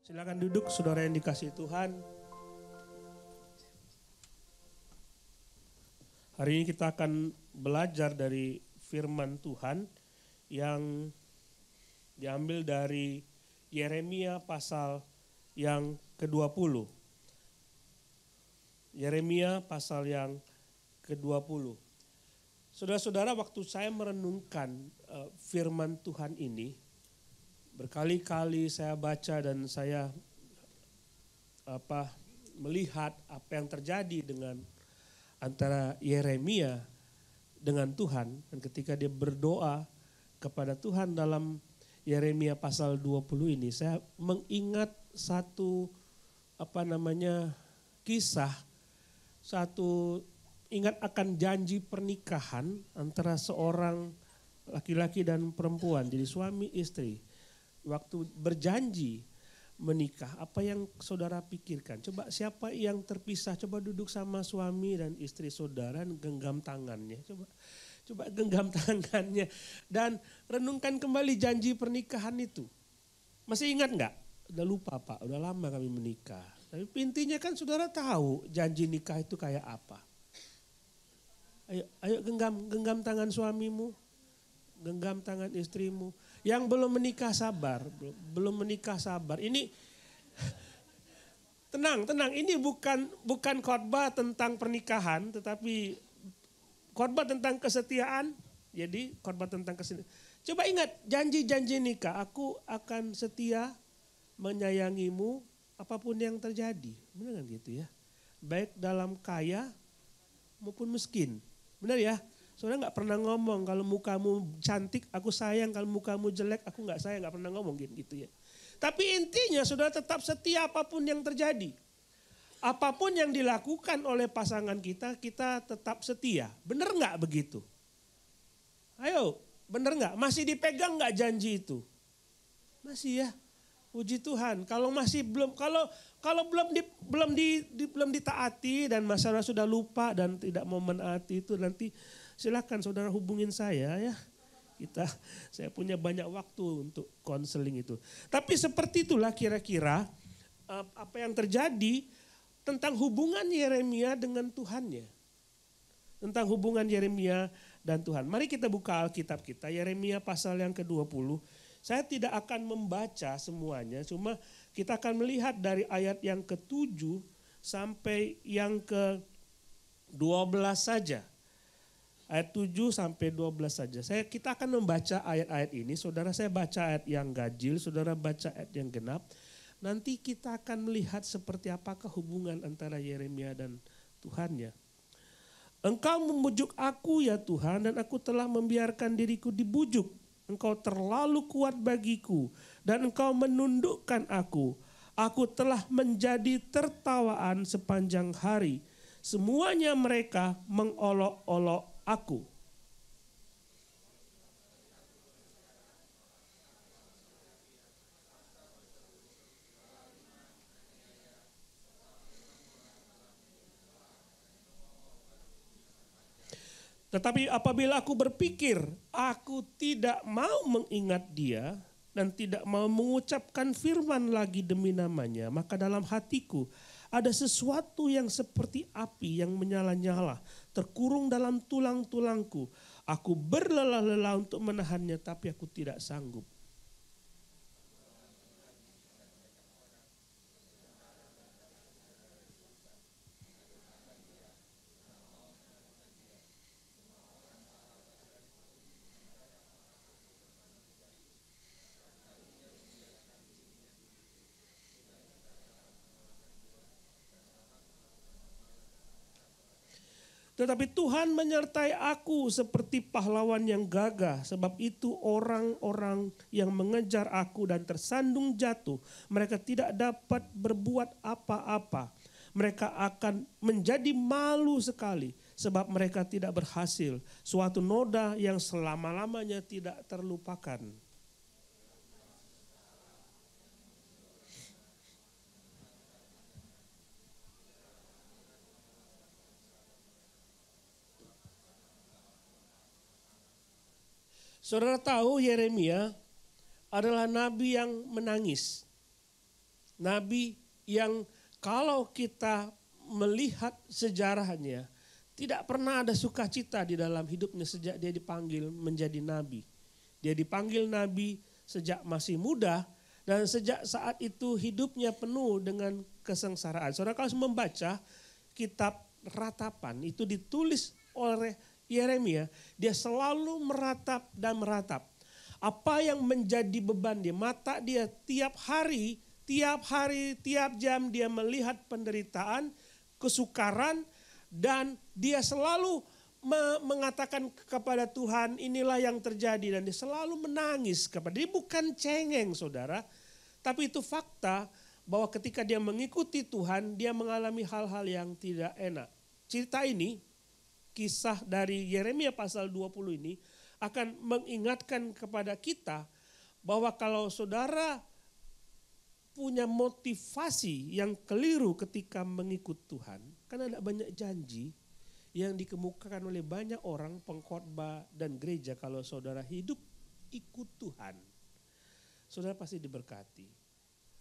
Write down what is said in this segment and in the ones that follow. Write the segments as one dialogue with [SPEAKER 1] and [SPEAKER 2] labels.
[SPEAKER 1] Silakan duduk saudara yang dikasihi Tuhan. Hari ini kita akan belajar dari firman Tuhan yang diambil dari Yeremia pasal yang ke-20. Yeremia pasal yang ke-20. Saudara-saudara, waktu saya merenungkan firman Tuhan ini, berkali-kali saya baca dan saya melihat apa yang terjadi dengan antara Yeremia dengan Tuhan. Dan ketika dia berdoa kepada Tuhan dalam Yeremia pasal 20 ini, saya mengingat satu kisah, ingat akan janji pernikahan antara seorang laki-laki dan perempuan, jadi suami istri. Waktu berjanji menikah, apa yang saudara pikirkan? Coba siapa yang terpisah, coba duduk sama suami dan istri saudara, genggam tangannya. Coba genggam tangannya dan renungkan kembali janji pernikahan itu. Masih ingat enggak? Udah lupa Pak, udah lama kami menikah. Tapi intinya kan saudara tahu janji nikah itu kayak apa. Ayo genggam tangan suamimu, genggam tangan istrimu. Yang belum menikah sabar, Ini tenang. Ini bukan khotbah tentang pernikahan, tetapi khotbah tentang kesetiaan. Jadi khotbah tentang kesetiaan. Coba ingat janji-janji nikah. Aku akan setia menyayangimu apapun yang terjadi. Benar kan gitu ya? Baik dalam kaya maupun miskin. Benar ya? Saudara gak pernah ngomong kalau mukamu cantik aku sayang, kalau mukamu jelek aku gak sayang, gak pernah ngomong gitu ya. Tapi intinya saudara tetap setia apapun yang terjadi. Apapun yang dilakukan oleh pasangan kita, kita tetap setia. Benar gak begitu? Ayo, benar gak? Masih dipegang gak janji itu? Masih ya, puji Tuhan. Kalau masih belum, kalau belum ditaati dan masalah sudah lupa dan tidak mau menaati itu, nanti silakan saudara hubungin saya ya. Saya punya banyak waktu untuk konseling itu. Tapi seperti itulah kira-kira apa yang terjadi tentang hubungan Yeremia dengan Tuhannya. Tentang hubungan Yeremia dan Tuhan. Mari kita buka Alkitab kita, Yeremia pasal yang ke-20. Saya tidak akan membaca semuanya, cuma kita akan melihat dari ayat yang ke-7 sampai yang ke-12 saja. Ayat 7 sampai 12 saja. Kita akan membaca ayat-ayat ini. Saudara saya baca ayat yang ganjil, saudara baca ayat yang genap. Nanti kita akan melihat seperti apakah hubungan antara Yeremia dan Tuhannya. Engkau memujuk aku ya Tuhan, dan aku telah membiarkan diriku dibujuk. Engkau terlalu kuat bagiku dan engkau menundukkan aku. Aku telah menjadi tertawaan sepanjang hari. Semuanya mereka mengolok-olok aku. Tetapi apabila aku berpikir, aku tidak mau mengingat dia dan tidak mau mengucapkan firman lagi demi namanya, maka dalam hatiku ada sesuatu yang seperti api yang menyala-nyala, terkurung dalam tulang-tulangku. Aku berlelah-lelah untuk menahannya, tapi aku tidak sanggup. Tetapi Tuhan menyertai aku seperti pahlawan yang gagah. Sebab itu orang-orang yang mengejar aku dan tersandung jatuh, mereka tidak dapat berbuat apa-apa. Mereka akan menjadi malu sekali sebab mereka tidak berhasil. Suatu noda yang selama-lamanya tidak terlupakan. Saudara tahu Yeremia adalah nabi yang menangis. Nabi yang kalau kita melihat sejarahnya, tidak pernah ada sukacita di dalam hidupnya sejak dia dipanggil menjadi nabi. Dia dipanggil nabi sejak masih muda dan sejak saat itu hidupnya penuh dengan kesengsaraan. Saudara kalau membaca kitab Ratapan itu ditulis oleh Yeremia, dia selalu meratap dan meratap. Apa yang menjadi beban dia, mata dia tiap hari, tiap jam dia melihat penderitaan, kesukaran, dan dia selalu mengatakan kepada Tuhan inilah yang terjadi. Dan dia selalu menangis kepada dia, bukan cengeng saudara. Tapi itu fakta bahwa ketika dia mengikuti Tuhan dia mengalami hal-hal yang tidak enak. Cerita ini, kisah dari Yeremia pasal 20 ini akan mengingatkan kepada kita bahwa kalau saudara punya motivasi yang keliru ketika mengikut Tuhan, karena ada banyak janji yang dikemukakan oleh banyak orang pengkhotbah dan gereja kalau saudara hidup ikut Tuhan, saudara pasti diberkati.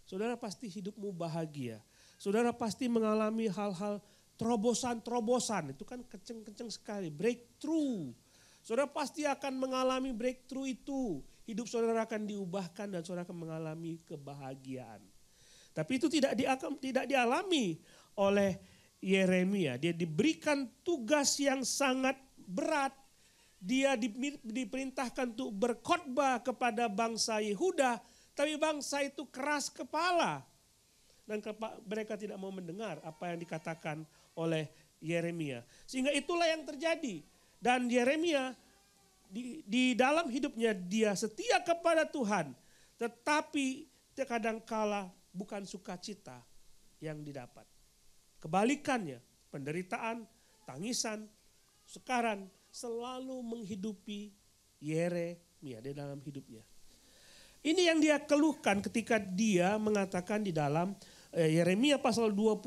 [SPEAKER 1] Saudara pasti hidupmu bahagia. Saudara pasti mengalami hal-hal terobosan-terobosan, itu kan kenceng-kenceng sekali, breakthrough. Saudara pasti akan mengalami breakthrough itu. Hidup saudara akan diubahkan dan saudara akan mengalami kebahagiaan. Tapi itu tidak dialami oleh Yeremia. Dia diberikan tugas yang sangat berat. Dia diperintahkan untuk berkhotbah kepada bangsa Yehuda. Tapi bangsa itu keras kepala. Dan mereka tidak mau mendengar apa yang dikatakan oleh Yeremia. Sehingga itulah yang terjadi. Dan Yeremia di dalam hidupnya dia setia kepada Tuhan. Tetapi kadangkala bukan sukacita yang didapat. Kebalikannya, penderitaan, tangisan, sekaran selalu menghidupi Yeremia di dalam hidupnya. Ini yang dia keluhkan ketika dia mengatakan di dalam Yeremia pasal 20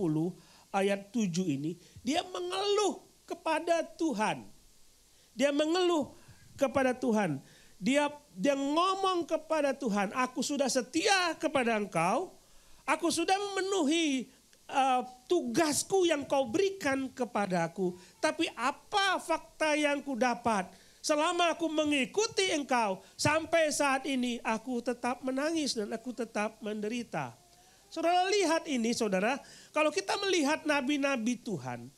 [SPEAKER 1] ayat 7 ini. Dia mengeluh kepada Tuhan. Dia mengeluh kepada Tuhan. Dia ngomong kepada Tuhan, aku sudah setia kepada Engkau. Aku sudah memenuhi tugasku yang kau berikan kepadaku. Tapi apa fakta yang ku dapat? Selama aku mengikuti Engkau, sampai saat ini aku tetap menangis dan aku tetap menderita. Saudara lihat ini saudara, kalau kita melihat nabi-nabi Tuhan,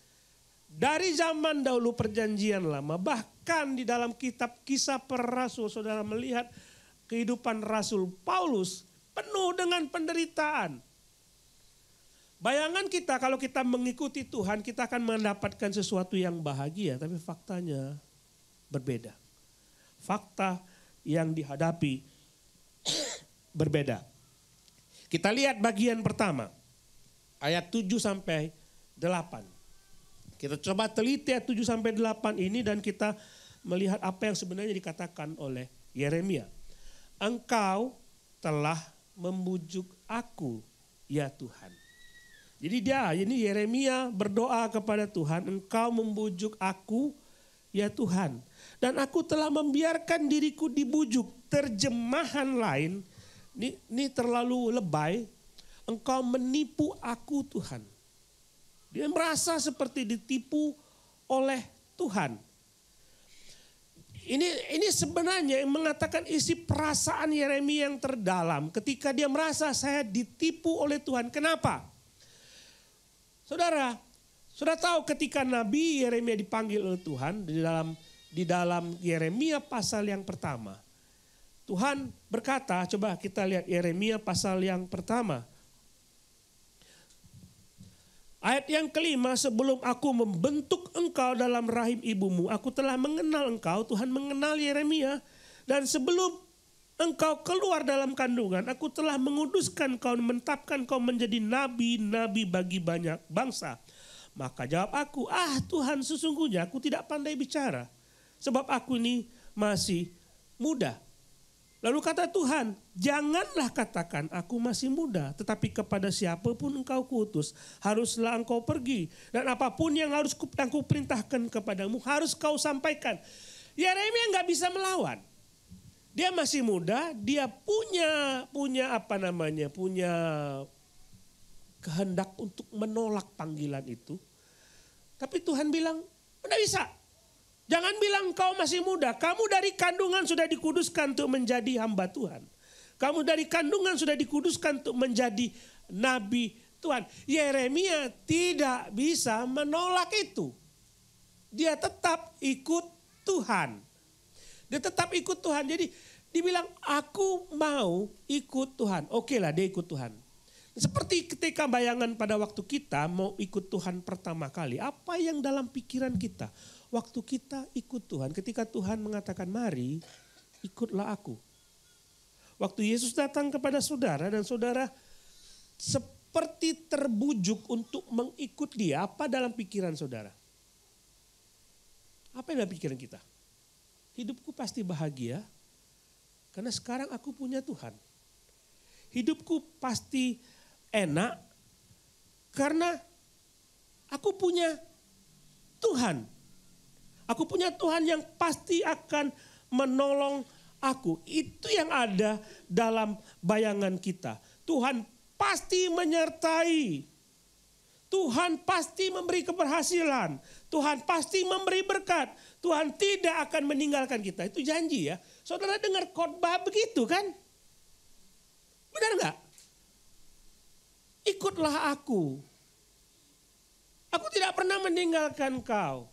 [SPEAKER 1] dari zaman dahulu perjanjian lama, bahkan di dalam kitab Kisah Para Rasul, saudara melihat kehidupan Rasul Paulus penuh dengan penderitaan. Bayangan kita kalau kita mengikuti Tuhan, kita akan mendapatkan sesuatu yang bahagia, tapi faktanya berbeda. Fakta yang dihadapi berbeda. Kita lihat bagian pertama, ayat 7 sampai 8. Kita coba teliti ayat 7 sampai 8 ini dan kita melihat apa yang sebenarnya dikatakan oleh Yeremia. Engkau telah membujuk aku, ya Tuhan. Jadi ini Yeremia berdoa kepada Tuhan, Engkau membujuk aku, ya Tuhan. Dan aku telah membiarkan diriku dibujuk. Terjemahan lain, ini terlalu lebay, Engkau menipu aku Tuhan. Dia merasa seperti ditipu oleh Tuhan. Ini sebenarnya yang mengatakan isi perasaan Yeremia yang terdalam ketika dia merasa saya ditipu oleh Tuhan. Kenapa? Saudara tahu ketika Nabi Yeremia dipanggil oleh Tuhan di dalam Yeremia pasal yang pertama. Tuhan berkata, coba kita lihat Yeremia pasal yang pertama. Ayat yang kelima, sebelum aku membentuk engkau dalam rahim ibumu, aku telah mengenal engkau. Tuhan mengenal Yeremia. Dan sebelum engkau keluar dalam kandungan, aku telah menguduskan kau, menetapkan kau menjadi nabi-nabi bagi banyak bangsa. Maka jawab aku, Tuhan, sesungguhnya aku tidak pandai bicara, sebab aku ini masih muda. Lalu kata Tuhan, janganlah katakan aku masih muda, tetapi kepada siapapun engkau kuutus, haruslah engkau pergi. Dan apapun yang harus aku perintahkan kepadamu, harus kau sampaikan. Yeremia nggak bisa melawan. Dia masih muda, dia punya kehendak untuk menolak panggilan itu. Tapi Tuhan bilang, tidak bisa. Jangan bilang kau masih muda. Kamu dari kandungan sudah dikuduskan untuk menjadi hamba Tuhan. Kamu dari kandungan sudah dikuduskan untuk menjadi nabi Tuhan. Yeremia tidak bisa menolak itu. Dia tetap ikut Tuhan. Dia tetap ikut Tuhan. Jadi dibilang aku mau ikut Tuhan. Oke lah dia ikut Tuhan. Seperti ketika bayangan pada waktu kita mau ikut Tuhan pertama kali. Apa yang dalam pikiran kita? Waktu kita ikut Tuhan. Ketika Tuhan mengatakan mari ikutlah aku. Waktu Yesus datang kepada saudara dan saudara seperti terbujuk untuk mengikut dia. Apa dalam pikiran saudara? Apa yang dalam pikiran kita? Hidupku pasti bahagia karena sekarang aku punya Tuhan. Hidupku pasti enak karena aku punya Tuhan. Aku punya Tuhan yang pasti akan menolong aku. Itu yang ada dalam bayangan kita. Tuhan pasti menyertai. Tuhan pasti memberi keberhasilan. Tuhan pasti memberi berkat. Tuhan tidak akan meninggalkan kita. Itu janji ya. Saudara dengar khotbah begitu kan? Benar enggak? Ikutlah aku. Aku tidak pernah meninggalkan kau.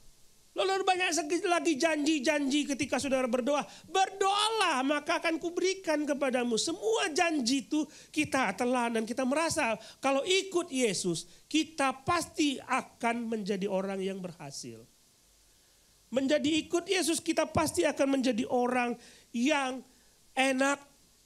[SPEAKER 1] Lalu banyak lagi janji-janji ketika saudara berdoa. Berdoalah maka akan kuberikan kepadamu. Semua janji itu kita telan dan kita merasa kalau ikut Yesus kita pasti akan menjadi orang yang berhasil. Menjadi ikut Yesus kita pasti akan menjadi orang yang enak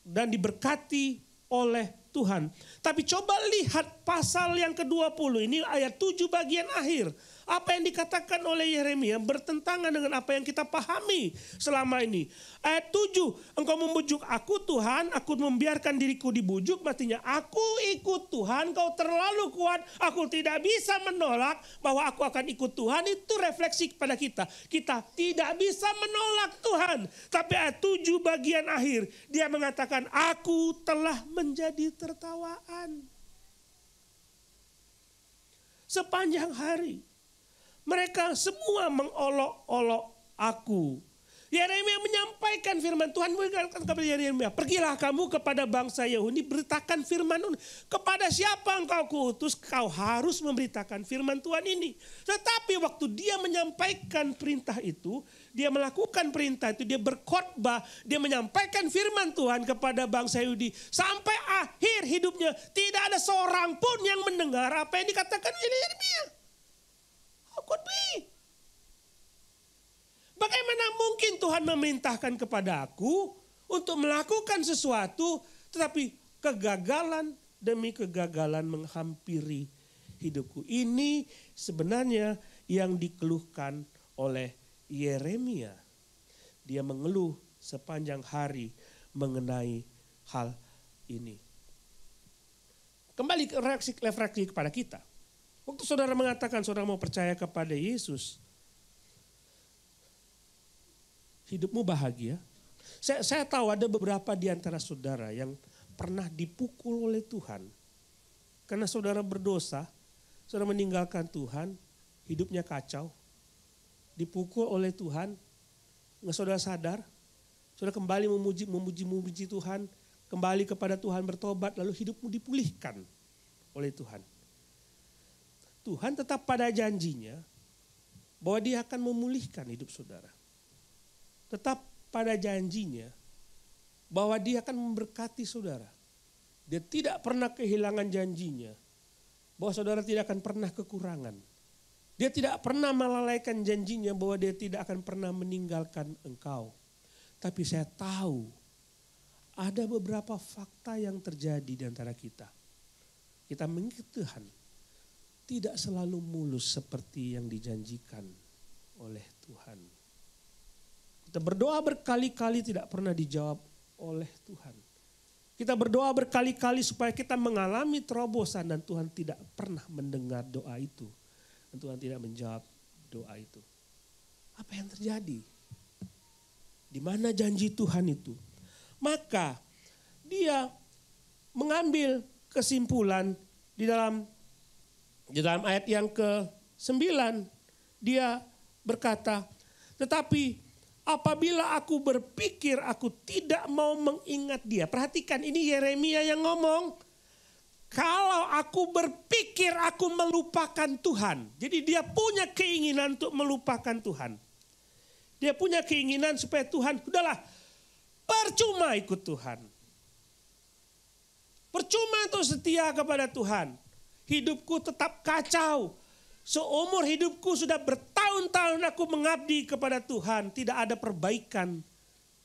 [SPEAKER 1] dan diberkati oleh Tuhan. Tapi coba lihat pasal yang ke-20 ini ayat 7 bagian akhir. Apa yang dikatakan oleh Yeremia bertentangan dengan apa yang kita pahami selama ini. Ayat 7, engkau membujuk aku Tuhan, aku membiarkan diriku dibujuk. Artinya aku ikut Tuhan, kau terlalu kuat, aku tidak bisa menolak bahwa aku akan ikut Tuhan. Itu refleksi kepada kita. Kita tidak bisa menolak Tuhan. Tapi ayat 7 bagian akhir, dia mengatakan aku telah menjadi tertawaan. Sepanjang hari. Mereka semua mengolok-olok aku. Yeremia menyampaikan firman Tuhan kepada Yeremia. Pergilah kamu kepada bangsa Yahudi, beritakan firman Tuhan. Kepada siapa engkau kuutus, kau harus memberitakan firman Tuhan ini. Tetapi waktu dia menyampaikan perintah itu, dia melakukan perintah itu, dia berkhotbah, dia menyampaikan firman Tuhan kepada bangsa Yahudi. Sampai akhir hidupnya tidak ada seorang pun yang mendengar apa yang dikatakan oleh Yeremia. How could be? Bagaimana mungkin Tuhan memerintahkan kepada aku untuk melakukan sesuatu tetapi kegagalan demi kegagalan menghampiri hidupku. Ini sebenarnya yang dikeluhkan oleh Yeremia. Dia mengeluh sepanjang hari mengenai hal ini. Kembali ke refleksi kepada kita. Waktu saudara mengatakan saudara mau percaya kepada Yesus, hidupmu bahagia. Saya tahu ada beberapa di antara saudara yang pernah dipukul oleh Tuhan. Karena saudara berdosa, saudara meninggalkan Tuhan, hidupnya kacau. Dipukul oleh Tuhan, nggak saudara sadar, saudara kembali memuji Tuhan, kembali kepada Tuhan bertobat, lalu hidupmu dipulihkan oleh Tuhan. Tuhan tetap pada janjinya bahwa dia akan memulihkan hidup saudara. Tetap pada janjinya bahwa dia akan memberkati saudara. Dia tidak pernah kehilangan janjinya bahwa saudara tidak akan pernah kekurangan. Dia tidak pernah melalaikan janjinya bahwa dia tidak akan pernah meninggalkan engkau. Tapi saya tahu ada beberapa fakta yang terjadi di antara kita. Kita mengikut Tuhan. Tidak selalu mulus seperti yang dijanjikan oleh Tuhan. Kita berdoa berkali-kali tidak pernah dijawab oleh Tuhan. Kita berdoa berkali-kali supaya kita mengalami terobosan dan Tuhan tidak pernah mendengar doa itu. Dan Tuhan tidak menjawab doa itu. Apa yang terjadi? Di mana janji Tuhan itu? Maka dia mengambil kesimpulan di Di dalam ayat yang ke-9 dia berkata, tetapi apabila aku berpikir aku tidak mau mengingat dia. Perhatikan, ini Yeremia yang ngomong. Kalau aku berpikir aku melupakan Tuhan. Jadi dia punya keinginan untuk melupakan Tuhan. Dia punya keinginan supaya Tuhan, udahlah, percuma ikut Tuhan. Percuma untuk setia kepada Tuhan. Hidupku tetap kacau. Seumur hidupku sudah bertahun-tahun aku mengabdi kepada Tuhan. Tidak ada perbaikan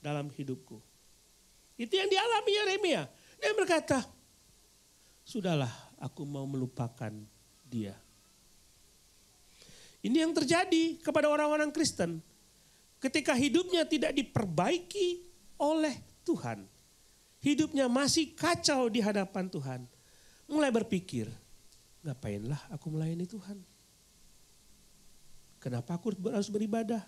[SPEAKER 1] dalam hidupku. Itu yang dialami Yeremia. Dia berkata, sudahlah aku mau melupakan dia. Ini yang terjadi kepada orang-orang Kristen. Ketika hidupnya tidak diperbaiki oleh Tuhan. Hidupnya masih kacau di hadapan Tuhan. Mulai berpikir, ngapainlah aku melayani Tuhan? Kenapa aku harus beribadah?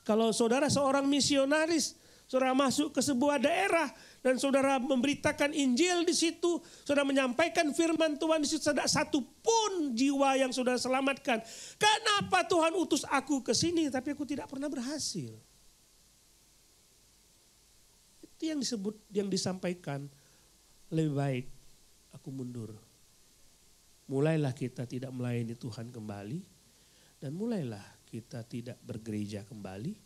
[SPEAKER 1] Kalau saudara seorang misionaris, saudara masuk ke sebuah daerah dan saudara memberitakan Injil di situ, saudara menyampaikan firman Tuhan di situ, tidak satu pun jiwa yang saudara selamatkan. Kenapa Tuhan utus aku ke sini tapi aku tidak pernah berhasil? Itu yang disebut, yang disampaikan, lebih baik aku mundur. Mulailah kita tidak melayani Tuhan kembali. Dan mulailah kita tidak bergereja kembali.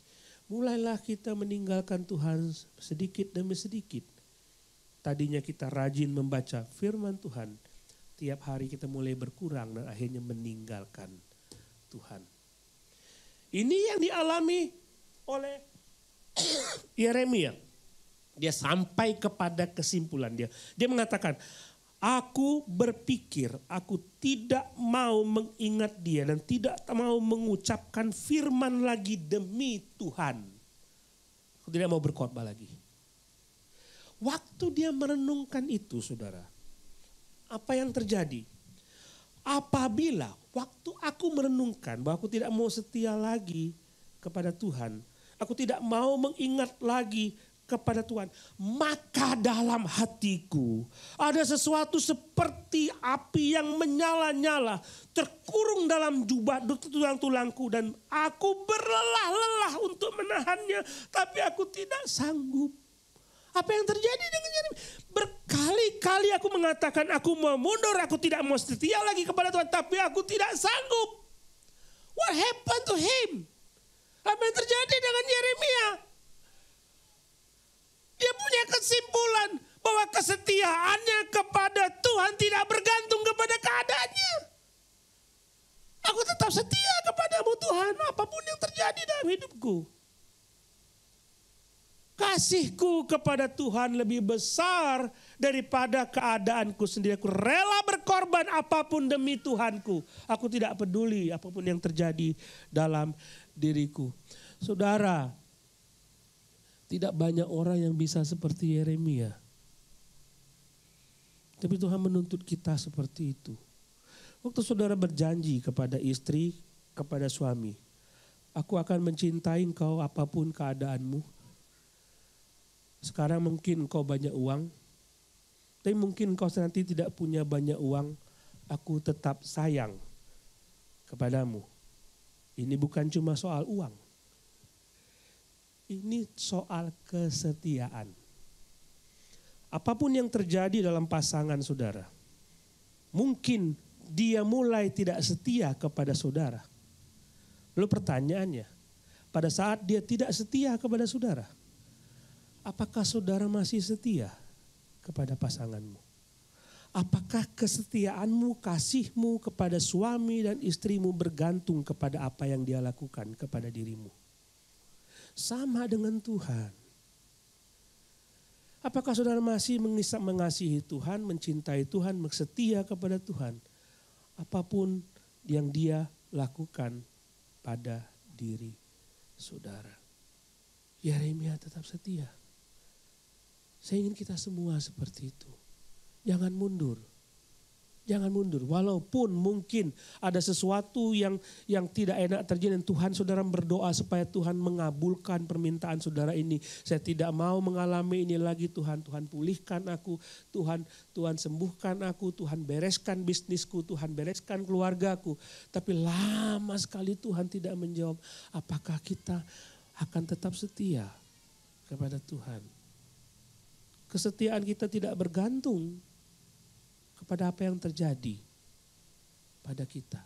[SPEAKER 1] Mulailah kita meninggalkan Tuhan sedikit demi sedikit. Tadinya kita rajin membaca firman Tuhan. Tiap hari kita mulai berkurang dan akhirnya meninggalkan Tuhan. Ini yang dialami oleh Yeremia. Dia sampai kepada kesimpulan dia. Dia mengatakan, aku berpikir aku tidak mau mengingat dia dan tidak mau mengucapkan firman lagi demi Tuhan. Aku tidak mau berkhotbah lagi. Waktu dia merenungkan itu, saudara, apa yang terjadi? Apabila waktu aku merenungkan bahwa aku tidak mau setia lagi kepada Tuhan, aku tidak mau mengingat lagi kepada Tuhan, maka dalam hatiku ada sesuatu seperti api yang menyala-nyala terkurung dalam jubah tulang-tulangku dan aku berlelah-lelah untuk menahannya, tapi aku tidak sanggup. Apa yang terjadi dengan Yeremia? Berkali-kali aku mengatakan aku mau mundur, aku tidak mau setia lagi kepada Tuhan, tapi aku tidak sanggup. What happened to him? Apa yang terjadi dengan Yeremia? Dia punya kesimpulan bahwa kesetiaannya kepada Tuhan tidak bergantung kepada keadaannya. Aku tetap setia kepadamu Tuhan, apapun yang terjadi dalam hidupku. Kasihku kepada Tuhan lebih besar daripada keadaanku sendiri. Aku rela berkorban apapun demi Tuhanku. Aku tidak peduli apapun yang terjadi dalam diriku. Saudara, tidak banyak orang yang bisa seperti Yeremia. Tapi Tuhan menuntut kita seperti itu. Waktu saudara berjanji kepada istri, kepada suami, aku akan mencintai engkau apapun keadaanmu. Sekarang mungkin engkau banyak uang, tapi mungkin engkau nanti tidak punya banyak uang, aku tetap sayang kepadamu. Ini bukan cuma soal uang. Ini soal kesetiaan. Apapun yang terjadi dalam pasangan saudara, mungkin dia mulai tidak setia kepada saudara. Lalu pertanyaannya, pada saat dia tidak setia kepada saudara, apakah saudara masih setia kepada pasanganmu? Apakah kesetiaanmu, kasihmu kepada suami dan istrimu bergantung kepada apa yang dia lakukan kepada dirimu? Sama dengan Tuhan. Apakah saudara masih mengasihi Tuhan, mencintai Tuhan, setia kepada Tuhan? Apapun yang dia lakukan pada diri saudara. Yeremia tetap setia. Saya ingin kita semua seperti itu. Jangan mundur. Jangan mundur, walaupun mungkin ada sesuatu yang tidak enak terjadi. Dan Tuhan, saudara berdoa supaya Tuhan mengabulkan permintaan saudara ini. Saya tidak mau mengalami ini lagi Tuhan. Tuhan pulihkan aku, Tuhan sembuhkan aku, Tuhan bereskan bisnisku, Tuhan bereskan keluargaku. Tapi lama sekali Tuhan tidak menjawab. Apakah kita akan tetap setia kepada Tuhan? Kesetiaan kita tidak bergantung kepada apa yang terjadi pada kita.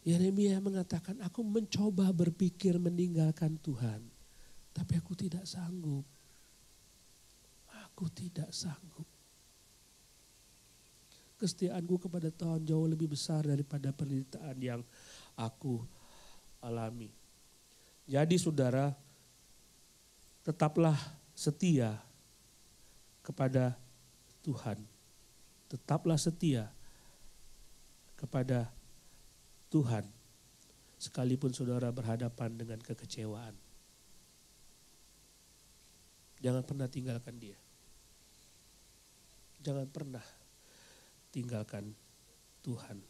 [SPEAKER 1] Yeremia mengatakan, aku mencoba berpikir meninggalkan Tuhan, tapi aku tidak sanggup. Aku tidak sanggup. Kesetiaanku kepada Tuhan jauh lebih besar daripada penderitaan yang aku alami. Jadi saudara, tetaplah setia kepada Tuhan. Tetaplah setia kepada Tuhan. Sekalipun saudara berhadapan dengan kekecewaan. Jangan pernah tinggalkan dia. Jangan pernah tinggalkan Tuhan.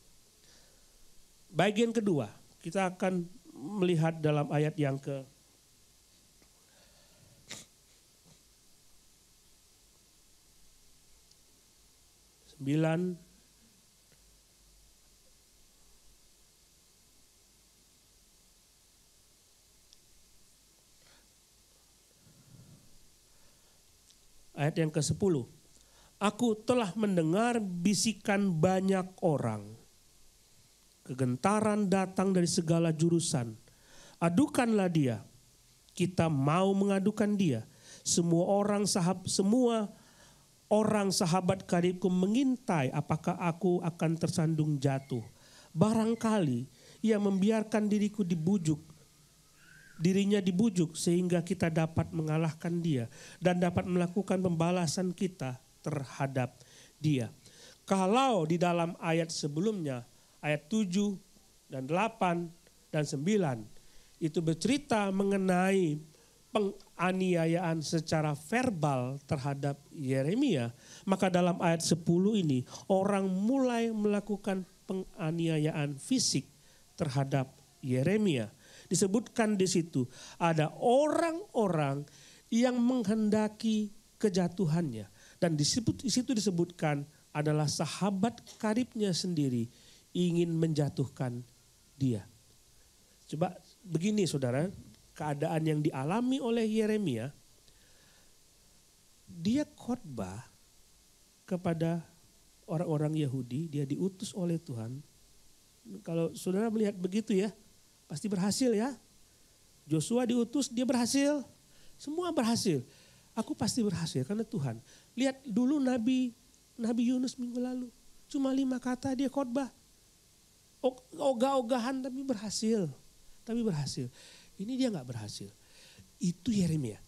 [SPEAKER 1] Bagian kedua, kita akan melihat dalam ayat yang ke 9. Ayat yang ke-10. Aku telah mendengar bisikan banyak orang. Kegentaran datang dari segala jurusan. Adukanlah dia. Kita mau mengadukan dia. Semua orang sahabat karibku mengintai apakah aku akan tersandung jatuh. Barangkali ia membiarkan dirinya dibujuk sehingga kita dapat mengalahkan dia dan dapat melakukan pembalasan kita terhadap dia. Kalau di dalam ayat sebelumnya, ayat 7 dan 8 dan 9 itu bercerita mengenai penganiayaan secara verbal terhadap Yeremia, maka dalam ayat 10 ini orang mulai melakukan penganiayaan fisik terhadap Yeremia. Disebutkan di situ ada orang-orang yang menghendaki kejatuhannya, dan di situ disebutkan adalah sahabat karibnya sendiri ingin menjatuhkan dia. Coba begini saudara, keadaan yang dialami oleh Yeremia, dia khotbah kepada orang-orang Yahudi, dia diutus oleh Tuhan. Kalau saudara melihat begitu ya, pasti berhasil ya. Joshua diutus, dia berhasil. Semua berhasil. Aku pasti berhasil karena Tuhan. Lihat dulu Nabi Yunus minggu lalu. Cuma 5 kata dia khotbah. Ogah-ogahan tapi berhasil. Ini dia gak berhasil. Itu Yeremia.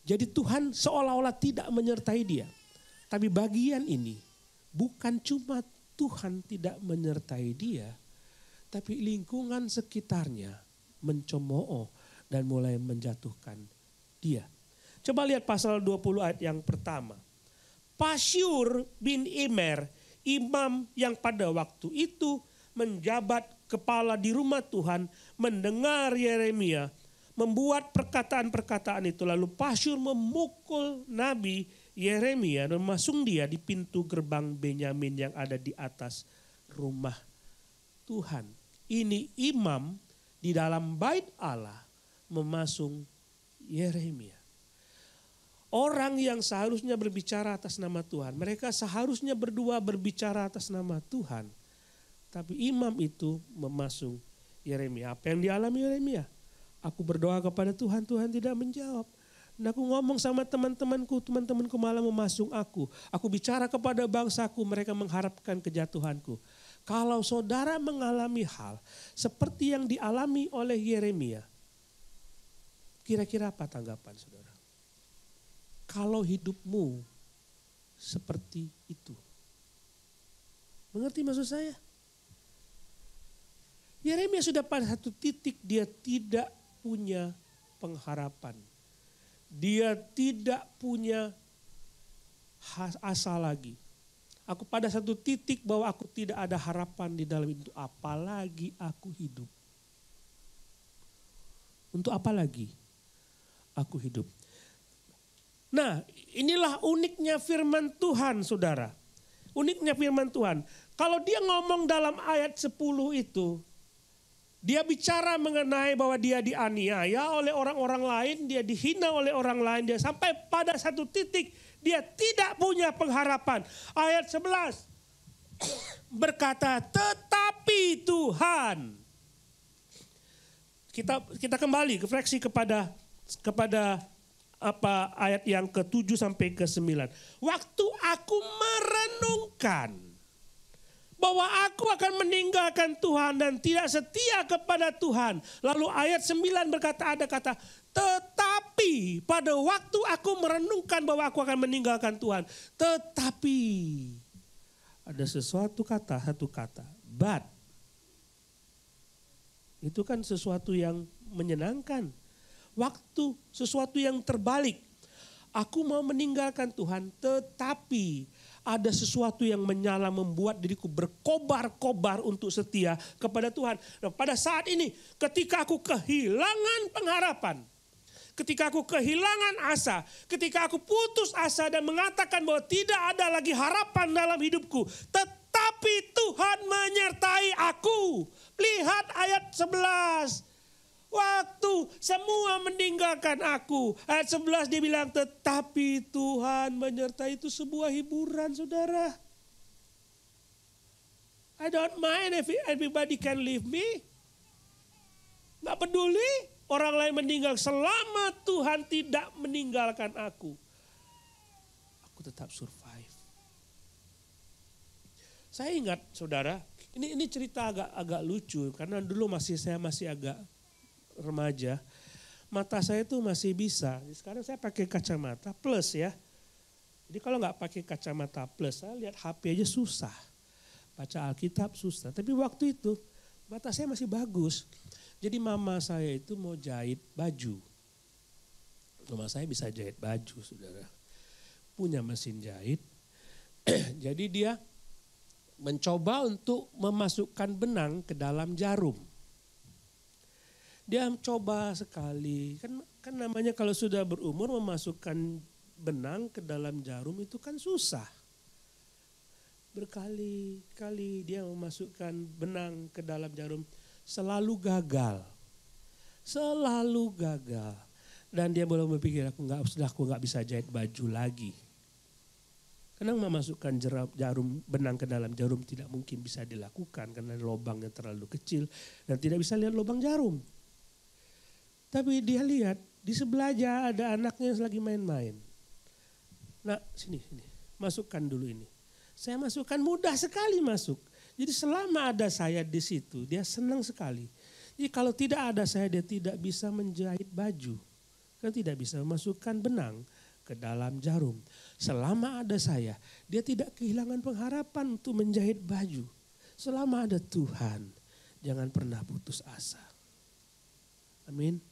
[SPEAKER 1] Jadi Tuhan seolah-olah tidak menyertai dia. Tapi bagian ini bukan cuma Tuhan tidak menyertai dia, tapi lingkungan sekitarnya mencemooh dan mulai menjatuhkan dia. Coba lihat pasal 20 ayat yang pertama. Pasyur bin Immer, imam yang pada waktu itu menjabat kepala di rumah Tuhan, mendengar Yeremia membuat perkataan-perkataan itu. Lalu Pasyur memukul Nabi Yeremia dan memasung dia di pintu gerbang Benyamin yang ada di atas rumah Tuhan. Ini imam di dalam bait Allah memasung Yeremia. Orang yang seharusnya berbicara atas nama Tuhan. Mereka seharusnya berdua berbicara atas nama Tuhan. Tapi imam itu memasung Yeremia. Apa yang dialami Yeremia? Aku berdoa kepada Tuhan, Tuhan tidak menjawab. Dan aku ngomong sama temantemanku malah memasung aku. Aku bicara kepada bangsaku, mereka mengharapkan kejatuhanku. Kalau saudara mengalami hal seperti yang dialami oleh Yeremia, kira-kira apa tanggapan saudara? Kalau hidupmu seperti itu. Mengerti maksud saya? Yeremia sudah pada satu titik dia tidak punya pengharapan. Dia tidak punya asa lagi. Aku pada satu titik bahwa aku tidak ada harapan di dalam itu. Apalagi aku hidup. Untuk apa lagi aku hidup? Nah, inilah uniknya firman Tuhan, saudara. Uniknya firman Tuhan. Kalau dia ngomong dalam ayat 10 itu, dia bicara mengenai bahwa dia dianiaya oleh orang-orang lain, dia dihina oleh orang lain, dia sampai pada satu titik dia tidak punya pengharapan. Ayat 11 berkata, tetapi Tuhan. Kita kembali refleksi kepada apa ayat yang ke-7 sampai ke-9. Waktu aku merenungkan bahwa aku akan meninggalkan Tuhan dan tidak setia kepada Tuhan. Lalu ayat 9 berkata, ada kata, tetapi pada waktu aku merenungkan bahwa aku akan meninggalkan Tuhan. Tetapi ada satu kata, but. Itu kan sesuatu yang menyenangkan. Waktu sesuatu yang terbalik. Aku mau meninggalkan Tuhan, tetapi ada sesuatu yang menyala membuat diriku berkobar-kobar untuk setia kepada Tuhan. Nah, pada saat ini ketika aku kehilangan pengharapan, ketika aku kehilangan asa, ketika aku putus asa dan mengatakan bahwa tidak ada lagi harapan dalam hidupku, tetapi Tuhan menyertai aku. Lihat ayat 11. Waktu semua meninggalkan aku. Ayat 11 dia bilang, tetapi Tuhan menyertai. Itu sebuah hiburan, saudara. I don't mind if everybody can leave me. Gak peduli orang lain meninggal. Selama Tuhan tidak meninggalkan aku tetap survive. Saya ingat, saudara, ini cerita agak lucu. Karena dulu saya masih agak remaja, mata saya tuh masih bisa. Sekarang saya pakai kacamata plus ya. Jadi kalau nggak pakai kacamata plus, saya lihat HP aja susah. Baca Alkitab susah. Tapi waktu itu mata saya masih bagus. Jadi mama saya itu mau jahit baju. Mama saya bisa jahit baju, saudara. Punya mesin jahit. Jadi dia mencoba untuk memasukkan benang ke dalam jarum. Dia coba sekali, kan namanya kalau sudah berumur memasukkan benang ke dalam jarum itu kan susah. Berkali-kali dia memasukkan benang ke dalam jarum, selalu gagal. Dan dia belum berpikir, aku nggak bisa jahit baju lagi. Karena memasukkan benang ke dalam jarum tidak mungkin bisa dilakukan karena lubangnya terlalu kecil dan tidak bisa lihat lubang jarum. Tapi dia lihat di sebelahnya ada anaknya yang lagi main-main. Nah sini, masukkan dulu ini. Saya masukkan, mudah sekali masuk. Jadi selama ada saya di situ, dia senang sekali. Jadi kalau tidak ada saya, dia tidak bisa menjahit baju. Kan tidak bisa memasukkan benang ke dalam jarum. Selama ada saya, dia tidak kehilangan pengharapan untuk menjahit baju. Selama ada Tuhan, jangan pernah putus asa. Amin.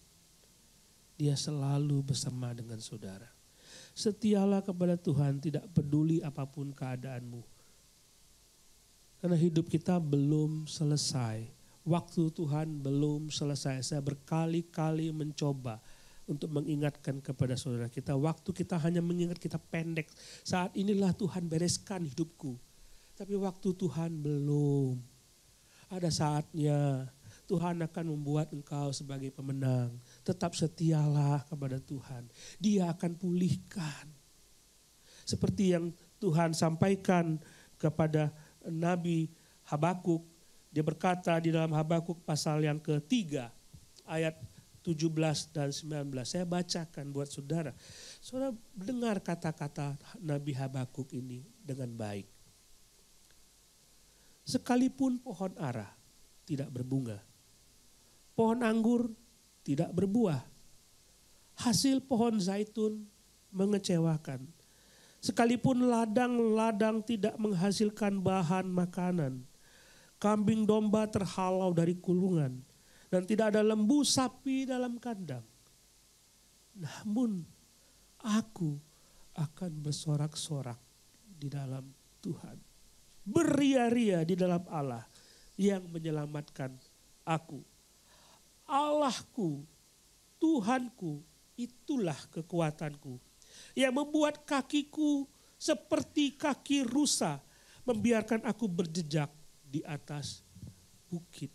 [SPEAKER 1] Dia selalu bersama dengan saudara. Setialah kepada Tuhan, tidak peduli apapun keadaanmu. Karena hidup kita belum selesai. Waktu Tuhan belum selesai. Saya berkali-kali mencoba untuk mengingatkan kepada saudara kita. Waktu kita hanya mengingat kita pendek. Saat inilah Tuhan bereskan hidupku. Tapi waktu Tuhan belum. Ada saatnya Tuhan akan membuat engkau sebagai pemenang. Tetap setialah kepada Tuhan. Dia akan pulihkan. Seperti yang Tuhan sampaikan kepada Nabi Habakuk. Dia berkata di dalam Habakuk pasal yang ketiga, ayat 17 dan 19. Saya bacakan buat saudara. Saudara dengar kata-kata Nabi Habakuk ini dengan baik. Sekalipun pohon ara tidak berbunga, pohon anggur tidak berbuah, hasil pohon zaitun mengecewakan. Sekalipun ladang-ladang tidak menghasilkan bahan makanan, kambing domba terhalau dari kulungan, dan tidak ada lembu sapi dalam kandang. Namun aku akan bersorak-sorak di dalam Tuhan. Beria-ria di dalam Allah yang menyelamatkan aku. Allahku, Tuhanku, itulah kekuatanku. Yang membuat kakiku seperti kaki rusa, membiarkan aku berjejak di atas bukit.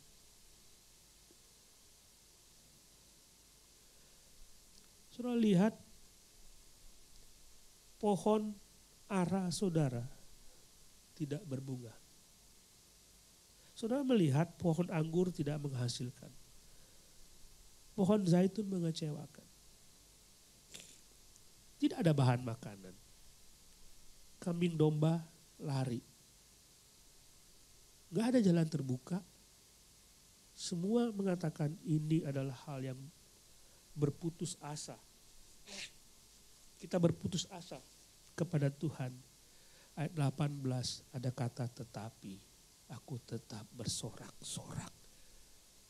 [SPEAKER 1] Saudara lihat pohon ara saudara tidak berbunga. Saudara melihat pohon anggur tidak menghasilkan. Pohon zaitun mengecewakan. Tidak ada bahan makanan. Kambing domba lari. Gak ada jalan terbuka. Semua mengatakan ini adalah hal yang berputus asa. Kita berputus asa kepada Tuhan. Ayat 18 ada kata tetapi aku tetap bersorak-sorak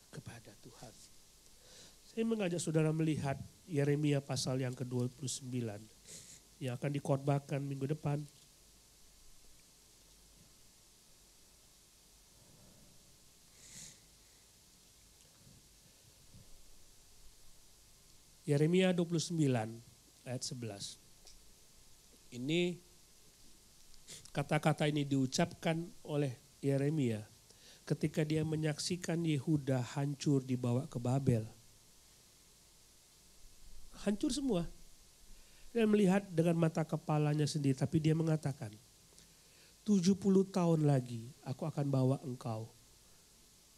[SPEAKER 1] kepada Tuhan. Saya mengajak saudara melihat Yeremia pasal yang ke-29 yang akan dikhotbahkan minggu depan. Yeremia 29 ayat 11. Ini kata-kata ini diucapkan oleh Yeremia ketika dia menyaksikan Yehuda hancur dibawa ke Babel. Hancur semua. Dan melihat dengan mata kepalanya sendiri. Tapi dia mengatakan, 70 tahun lagi aku akan bawa engkau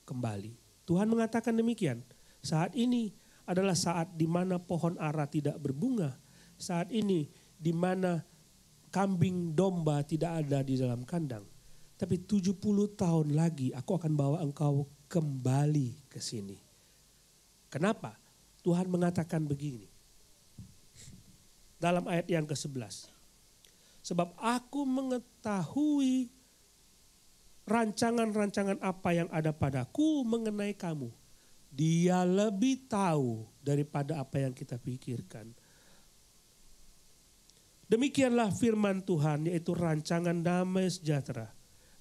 [SPEAKER 1] kembali. Tuhan mengatakan demikian. Saat ini adalah saat di mana pohon ara tidak berbunga. Saat ini di mana kambing domba tidak ada di dalam kandang. Tapi 70 tahun lagi aku akan bawa engkau kembali ke sini. Kenapa? Tuhan mengatakan begini. Dalam ayat yang ke-11. Sebab aku mengetahui rancangan-rancangan apa yang ada padaku mengenai kamu. Dia lebih tahu daripada apa yang kita pikirkan. Demikianlah firman Tuhan, yaitu rancangan damai sejahtera.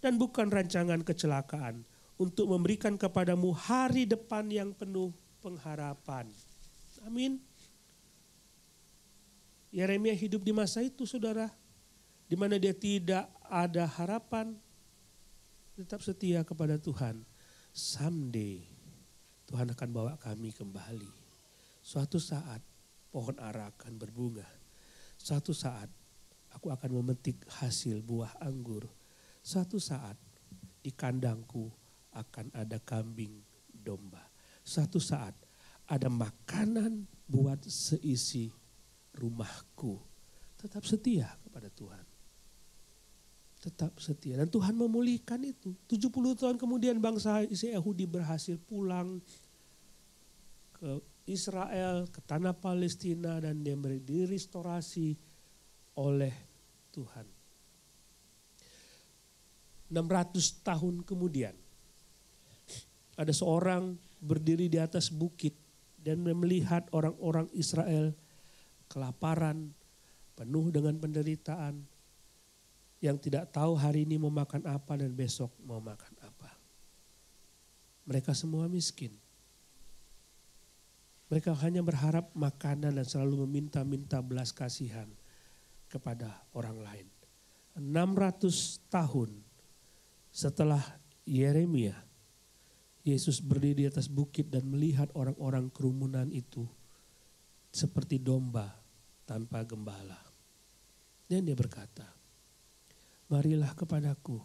[SPEAKER 1] Dan bukan rancangan kecelakaan. Untuk memberikan kepadamu hari depan yang penuh pengharapan. Amin. Yeremia hidup di masa itu, saudara. Di mana dia tidak ada harapan. Tetap setia kepada Tuhan. Someday Tuhan akan bawa kami kembali. Suatu saat pohon ara akan berbunga. Suatu saat aku akan memetik hasil buah anggur. Suatu saat di kandangku akan ada kambing domba. Suatu saat ada makanan buat seisi rumahku. Tetap setia kepada Tuhan. Tetap setia. Dan Tuhan memulihkan itu. 70 tahun kemudian bangsa Yahudi berhasil pulang ke Israel, ke tanah Palestina, dan dia direstorasi oleh Tuhan. 600 tahun kemudian ada seorang berdiri di atas bukit dan melihat orang-orang Israel kelaparan, penuh dengan penderitaan, yang tidak tahu hari ini mau makan apa dan besok mau makan apa. Mereka semua miskin. Mereka hanya berharap makanan dan selalu meminta-minta belas kasihan kepada orang lain. 600 tahun setelah Yeremia, Yesus berdiri di atas bukit dan melihat orang-orang kerumunan itu seperti domba tanpa gembala. Dan dia berkata, marilah kepadaku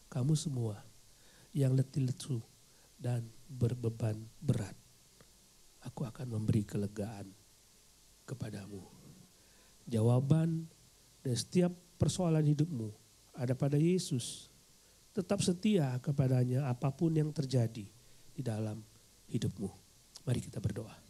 [SPEAKER 1] kamu semua yang letih lesu dan berbeban berat. Aku akan memberi kelegaan kepadamu. Jawaban dari setiap persoalan hidupmu ada pada Yesus. Tetap setia kepadanya apapun yang terjadi di dalam hidupmu. Mari kita berdoa.